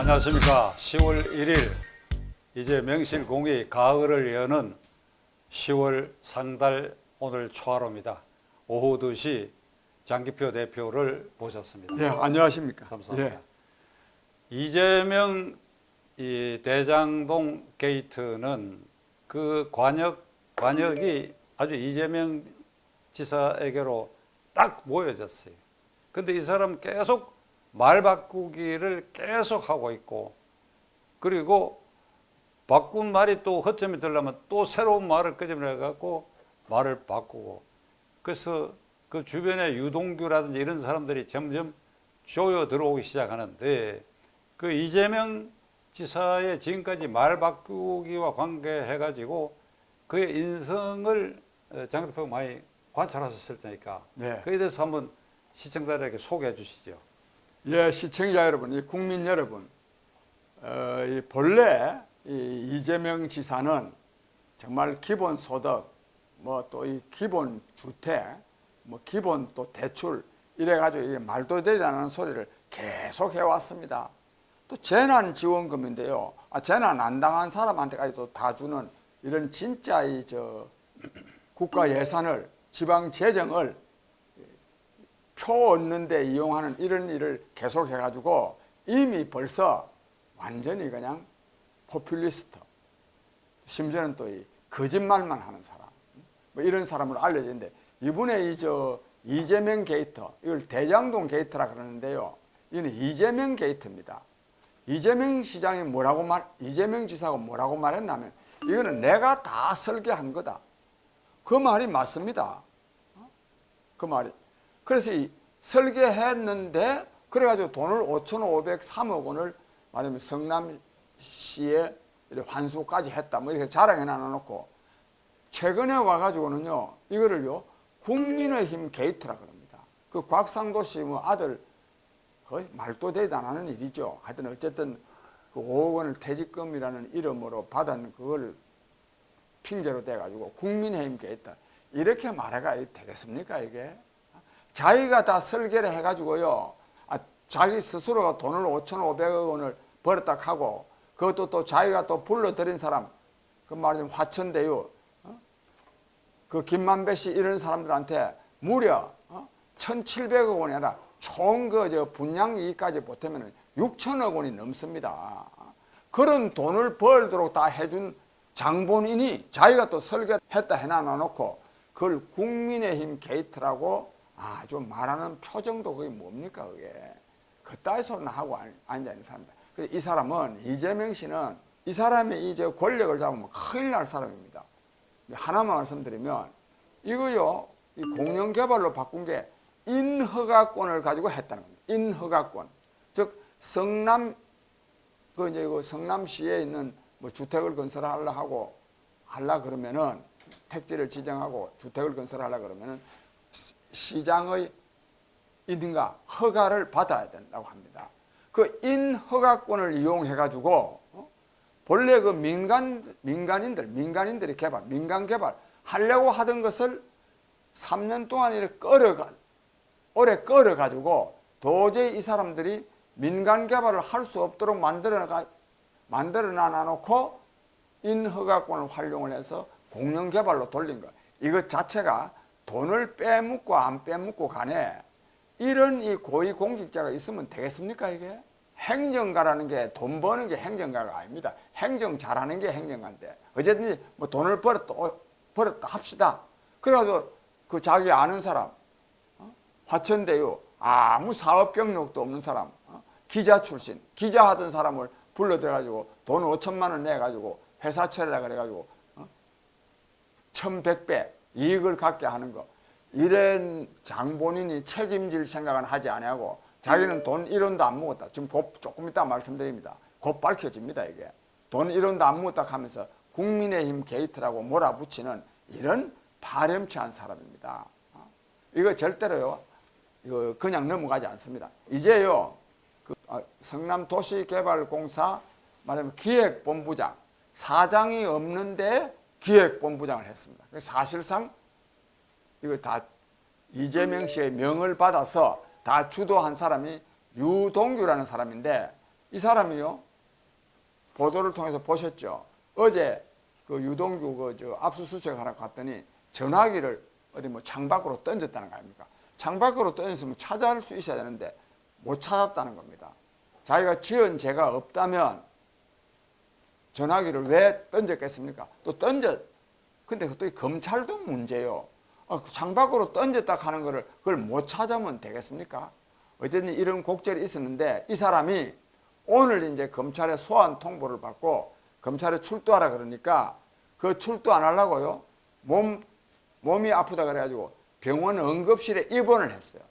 안녕하십니까. 10월 1일 이제 명실공히 가을을 여는 10월 상달 오늘 초하루입니다. 오후 2시 장기표 대표를 모셨습니다. 예, 안녕하십니까. 감사합니다. 예. 이재명 이 대장동 게이트는 그 관역이 아주 이재명 지사에게로 딱 모여졌어요. 근데 이 사람 계속 말 바꾸기를 계속 하고 있고, 그리고 바꾼 말이 또 허점이 들려면 또 새로운 말을 끄집어내 갖고 말을 바꾸고, 그래서 그 주변에 유동규라든지 이런 사람들이 점점 조여 들어오기 시작하는데, 그 이재명 지사의 지금까지 말 바꾸기와 관계해 가지고 그의 인성을 장 대표가 많이 관찰하셨을 테니까 네. 그에 대해서 한번 시청자들에게 소개해 주시죠. 예, 시청자 여러분, 이 국민 여러분, 본래 이재명 지사는 정말 기본 소득, 뭐 또 이 기본 주택, 뭐 기본 또 대출 이래가지고 이게 말도 되지 않는 소리를 계속 해왔습니다. 또 재난지원금인데요. 재난 안 당한 사람한테까지도 다 주는 이런 진짜 국가 예산을 지방 재정을 표 얻는 데 이용하는 이런 일을 계속 해가지고 이미 벌써 완전히 그냥 포퓰리스트, 심지어는 또 이 거짓말만 하는 사람, 뭐 이런 사람으로 알려져 있는데, 이분의 이재명 게이트, 이걸 대장동 게이트라 그러는데요. 이는 이재명 게이트입니다. 이재명 시장이 이재명 지사가 뭐라고 말했냐면, 이거는 내가 다 설계한 거다. 그 말이 맞습니다. 그 말이. 그래서 설계했는데, 그래가지고 돈을 5,503억 원을 말하면 성남시에 환수까지 했다. 뭐 이렇게 자랑해 놔놓고, 최근에 와가지고는요, 이거를요, 국민의힘 게이트라 그럽니다. 그 곽상도 씨 뭐 아들, 거의 말도 되지 않는 일이죠. 하여튼 어쨌든 그 5억 원을 퇴직금이라는 이름으로 받은 그걸 핑계로 대가지고 국민의힘 게이트. 이렇게 말해가 되겠습니까, 이게? 자기가 다 설계를 해가지고요, 자기 스스로가 돈을 5,500억 원을 벌었다 하고, 그것도 또 자기가 또 불러들인 사람, 그 말하자면 화천대유, 그 김만배 씨 이런 사람들한테 무려 1,700억 원이 아니라 총 분양 이익까지 보태면 6천억 원이 넘습니다. 그런 돈을 벌도록 다 해준 장본인이 자기가 또 설계했다 해놔놓고 그걸 국민의힘 게이트라고 아주 말하는 표정도 그게 뭡니까, 그게. 그따위 소리나 하고 앉아있는 사람입니다. 이 사람은, 이재명 씨는 이 사람이 이제 권력을 잡으면 큰일 날 사람입니다. 하나만 말씀드리면, 이거요, 이 공영개발로 바꾼 게 인허가권을 가지고 했다는 겁니다. 인허가권. 즉, 성남시에 있는 뭐 주택을 건설하려 그러면은, 택지를 지정하고 주택을 건설하려 그러면은 시장의 인가 허가를 받아야 된다고 합니다. 그 인허가권을 이용해 가지고 본래 그 민간인들이 민간 개발 하려고 하던 것을 3년 동안 이렇게 오래 끌어 가지고 도저히 이 사람들이 민간 개발을 할 수 없도록 만들어 놔놓고 인허가권을 활용을 해서 공영 개발로 돌린 거. 이것 자체가 돈을 빼먹고 안 빼먹고 간에 이런 이 고위공직자가 있으면 되겠습니까, 이게? 행정가라는 게 돈 버는 게 행정가가 아닙니다. 행정 잘하는 게 행정가인데, 어쨌든 뭐 돈을 벌었다 합시다. 그래가지고 그 자기 아는 사람, 화천대유 아무 사업 경력도 없는 사람, 기자 출신, 기자하던 사람을 불러들여가지고 돈 5천만 원 내가지고 회사 차리라 그래가지고 1,100배 이익을 갖게 하는 거. 이런 장본인이 책임질 생각은 하지 아니하고 자기는 돈 1원도 안 먹었다. 지금 조금 이따 말씀드립니다. 곧 밝혀집니다, 이게. 돈 1원도 안 먹었다 하면서 국민의힘 게이트라고 몰아붙이는 이런 파렴치한 사람입니다. 이거 절대로요, 이거 그냥 넘어가지 않습니다. 이제요, 성남도시개발공사 말하면 기획본부장, 사장이 없는데 기획본부장을 했습니다. 사실상 이거 다 이재명 씨의 명을 받아서 다 주도한 사람이 유동규라는 사람인데, 이 사람이요, 보도를 통해서 보셨죠. 어제 그 유동규 그 압수수색하러 갔더니 전화기를 어디 뭐 창밖으로 던졌다는 거 아닙니까? 창밖으로 던졌으면 찾아할 수 있어야 되는데 못 찾았다는 겁니다. 자기가 지은 죄가 없다면 전화기를 왜 던졌겠습니까? 또 근데 또 검찰도 문제요. 창밖으로 던졌다 하는 거를 그걸 못 찾으면 되겠습니까? 어쨌든 이런 곡절이 있었는데 이 사람이 오늘 이제 검찰에 소환 통보를 받고 검찰에 출두하라 그러니까 그 출두 안 하려고요. 몸이 아프다 그래가지고 병원 응급실에 입원을 했어요.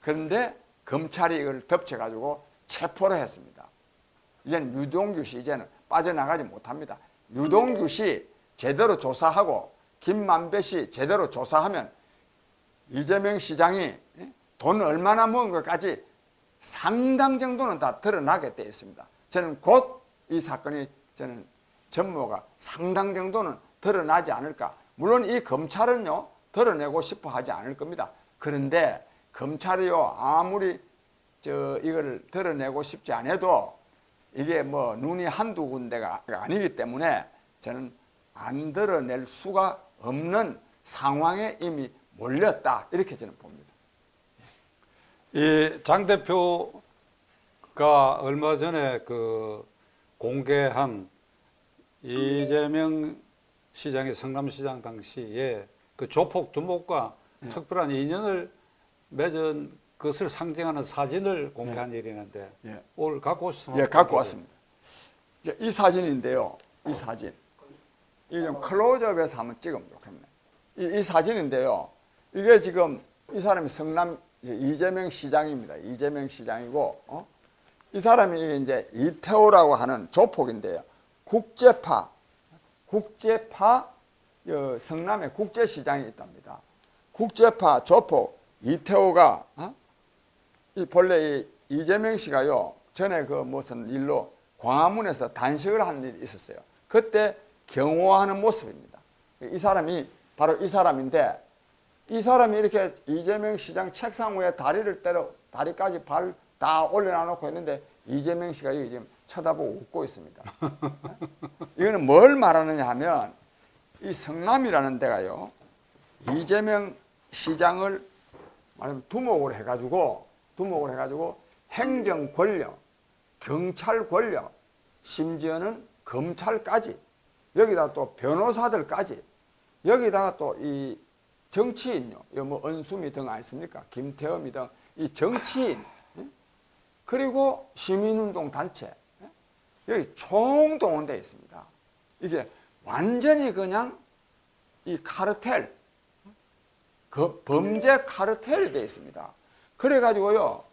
그런데 검찰이 이걸 덮쳐가지고 체포를 했습니다. 이제는 유동규 씨 이제는 빠져나가지 못합니다. 유동규 씨 제대로 조사하고 김만배 씨 제대로 조사하면 이재명 시장이 돈 얼마나 먹은 것까지 상당 정도는 다 드러나게 되어 있습니다. 저는 곧 이 사건이 저는 전모가 상당 정도는 드러나지 않을까. 물론 이 검찰은요 드러내고 싶어 하지 않을 겁니다. 그런데 검찰이요 아무리 이걸 드러내고 싶지 않아도 이게 뭐 눈이 한두 군데가 아니기 때문에 저는 안 드러낼 수가 없는 상황에 이미 몰렸다 이렇게 저는 봅니다. 이 장 대표가 얼마 전에 그 공개한 이재명 시장의 성남시장 당시에 그 조폭 두목과 특별한 인연을 맺은 것을 상징하는 사진을 공개한 일이 있는데 오늘 갖고 오셨습니까? 예, 갖고 왔습니다. 이 사진인데요. 이 사진. 이게 좀 클로즈업해서 한번 찍으면 좋겠네. 이 사진인데요. 이게 지금 이 사람이 성남 이재명 시장입니다. 이재명 시장이고, 이 사람이 이제 이태호라고 하는 조폭인데요. 국제파 성남에 국제시장이 있답니다. 국제파 조폭 이태호가 본래 이재명 씨가요 전에 그 무슨 일로 광화문에서 단식을 하는 일이 있었어요. 그때 경호하는 모습입니다. 이 사람이 바로 이 사람인데 이 사람이 이렇게 이재명 시장 책상 위에 다리까지 발 다 올려놔놓고 있는데 이재명 씨가 여기 지금 쳐다보고 웃고 있습니다. 이거는 뭘 말하느냐 하면 이 성남이라는 데가요 이재명 시장을 말하면 두목을 해가지고 행정 권력, 경찰 권력, 심지어는 검찰까지 여기다 또 변호사들까지 여기다가 또 이 정치인요, 뭐 은수미 등 아니습니까? 김태흠이 등 이 정치인 그리고 시민운동 단체 여기 총동원되어 있습니다. 이게 완전히 그냥 이 카르텔, 그 범죄 카르텔이 되어 있습니다. 그래가지고요,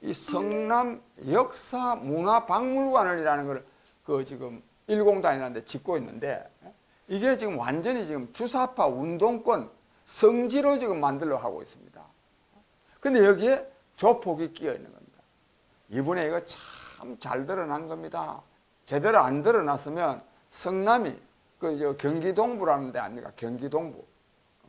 이 성남 역사문화박물관이라는 걸 그 지금 1공단이라는 데 짓고 있는데 이게 지금 완전히 지금 주사파 운동권 성지로 지금 만들려 하고 있습니다. 근데 여기에 조폭이 끼어 있는 겁니다. 이번에 이거 참 잘 드러난 겁니다. 제대로 안 드러났으면 성남이 그 경기 동부라는 데 아닙니까? 경기 동부.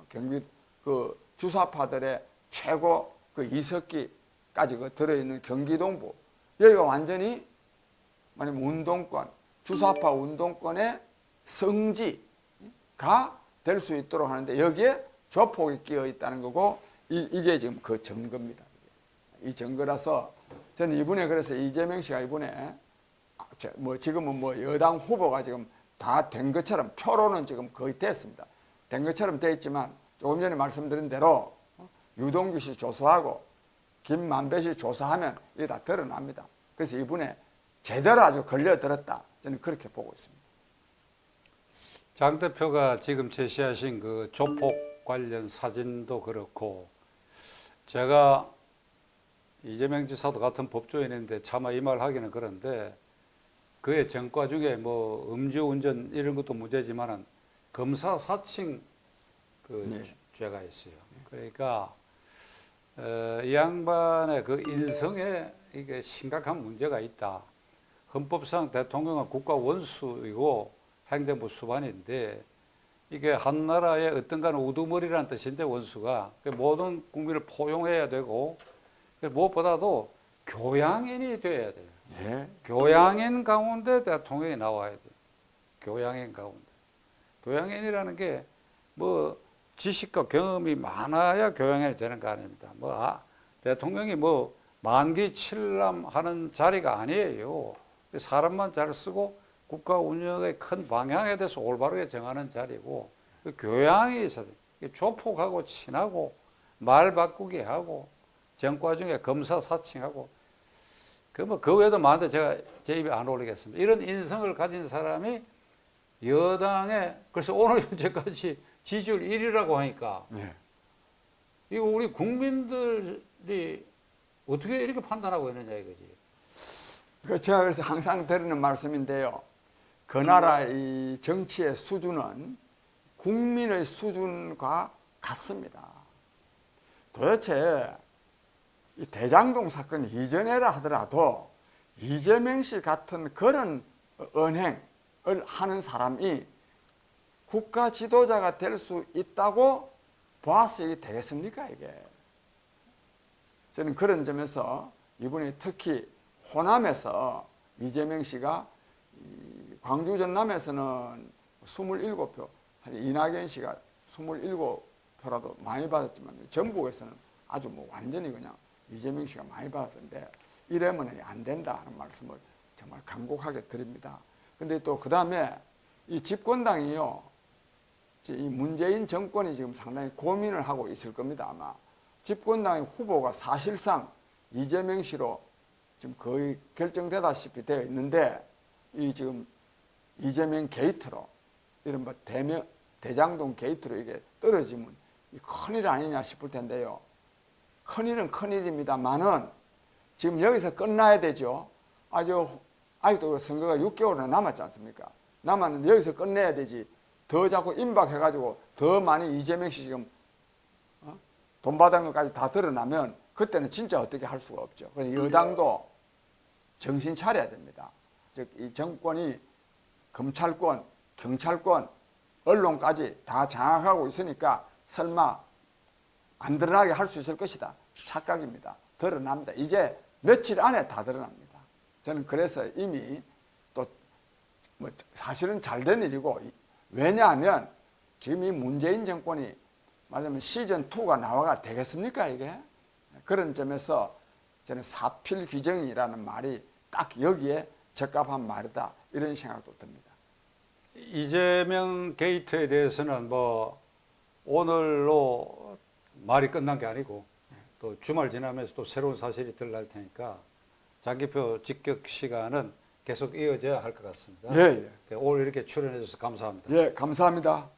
경기 그 주사파들의 최고 그 이석기까지 그 들어있는 경기 동부. 여기가 완전히 말하면 운동권, 주사파 운동권의 성지가 될 수 있도록 하는데 여기에 조폭이 끼어 있다는 거고 이게 지금 그 증거입니다. 이 증거라서 저는 이번에 그래서 이재명 씨가 이번에 뭐 지금은 뭐 여당 후보가 지금 다 된 것처럼 표로는 지금 거의 됐습니다. 된 것처럼 돼 있지만 조금 전에 말씀드린 대로 유동규 씨 조사하고 김만배 씨 조사하면 이게 다 드러납니다. 그래서 이번에 제대로 아주 걸려들었다. 저는 그렇게 보고 있습니다. 장 대표가 지금 제시하신 그 조폭 관련 사진도 그렇고 제가 이재명 지사도 같은 법조인인데 차마 이 말 하기는 그런데 그의 전과 중에 뭐 음주운전 이런 것도 문제지만은 검사 사칭 그 죄가 있어요. 그러니까 이 양반의 그 인성에 이게 심각한 문제가 있다. 헌법상 대통령은 국가 원수이고 행정부 수반인데 이게 한 나라의 어떤가는 우두머리라는 뜻인데 원수가 모든 국민을 포용해야 되고 무엇보다도 교양인이 돼야 돼요. 예. 교양인 가운데 대통령이 나와야 돼. 교양인 가운데. 교양인이라는 게 뭐 지식과 경험이 많아야 교양인이 되는 거 아닙니다. 대통령이 뭐 만기 칠람하는 자리가 아니에요. 사람만 잘 쓰고 국가 운영의 큰 방향에 대해서 올바르게 정하는 자리고, 그 교양이 있어야 돼. 조폭하고 친하고 말 바꾸게 하고 정과 중에 검사 사칭하고 그 외에도 많은데 제가 제 입에 안 올리겠습니다. 이런 인성을 가진 사람이 여당에, 그래서 오늘 현재까지 지지율 1위라고 하니까 예. 이거 우리 국민들이 어떻게 이렇게 판단하고 있느냐 이거지. 제가 그래서 항상 드리는 말씀인데요. 그 나라 이 정치의 수준은 국민의 수준과 같습니다. 도대체 이 대장동 사건 이전에라 하더라도 이재명 씨 같은 그런 언행을 하는 사람이 국가 지도자가 될 수 있다고 봐서 이게 되겠습니까, 이게? 저는 그런 점에서 이번에 특히 호남에서 이재명 씨가 광주 전남에서는 27표, 이낙연 씨가 27표라도 많이 받았지만 전국에서는 아주 뭐 완전히 그냥 이재명 씨가 많이 받았는데 이러면 안 된다 하는 말씀을 정말 간곡하게 드립니다. 근데 또 그 다음에 이 집권당이요, 이 문재인 정권이 지금 상당히 고민을 하고 있을 겁니다. 아마 집권당의 후보가 사실상 이재명 씨로 지금 거의 결정되다시피 되어 있는데, 이 지금 이재명 게이트로 이른바 대장동 게이트로 이게 떨어지면 큰일 아니냐 싶을 텐데요. 큰일은 큰일입니다만은 지금 여기서 끝나야 되죠. 아직도 선거가 6개월이나 남았지 않습니까? 남았는데 여기서 끝내야 되지. 더 자꾸 임박해가지고 더 많이 이재명 씨 지금 돈 받은 것까지 다 드러나면 그때는 진짜 어떻게 할 수가 없죠. 그래서 여당도 정신 차려야 됩니다. 즉 이 정권이 검찰권, 경찰권, 언론까지 다 장악하고 있으니까 설마 안 드러나게 할 수 있을 것이다. 착각입니다. 드러납니다. 이제 며칠 안에 다 드러납니다. 저는 그래서 이미 또 뭐 사실은 잘 된 일이고, 왜냐하면 지금 이 문재인 정권이 말하자면 시즌2가 나와가 되겠습니까, 이게? 그런 점에서 저는 사필 규정이라는 말이 딱 여기에 적합한 말이다, 이런 생각도 듭니다. 이재명 게이트에 대해서는 뭐 오늘로 말이 끝난 게 아니고 또 주말 지나면서 또 새로운 사실이 드러날 테니까 장기표 직격 시간은 계속 이어져야 할 것 같습니다. 예, 예. 오늘 이렇게 출연해 주셔서 감사합니다. 예, 감사합니다.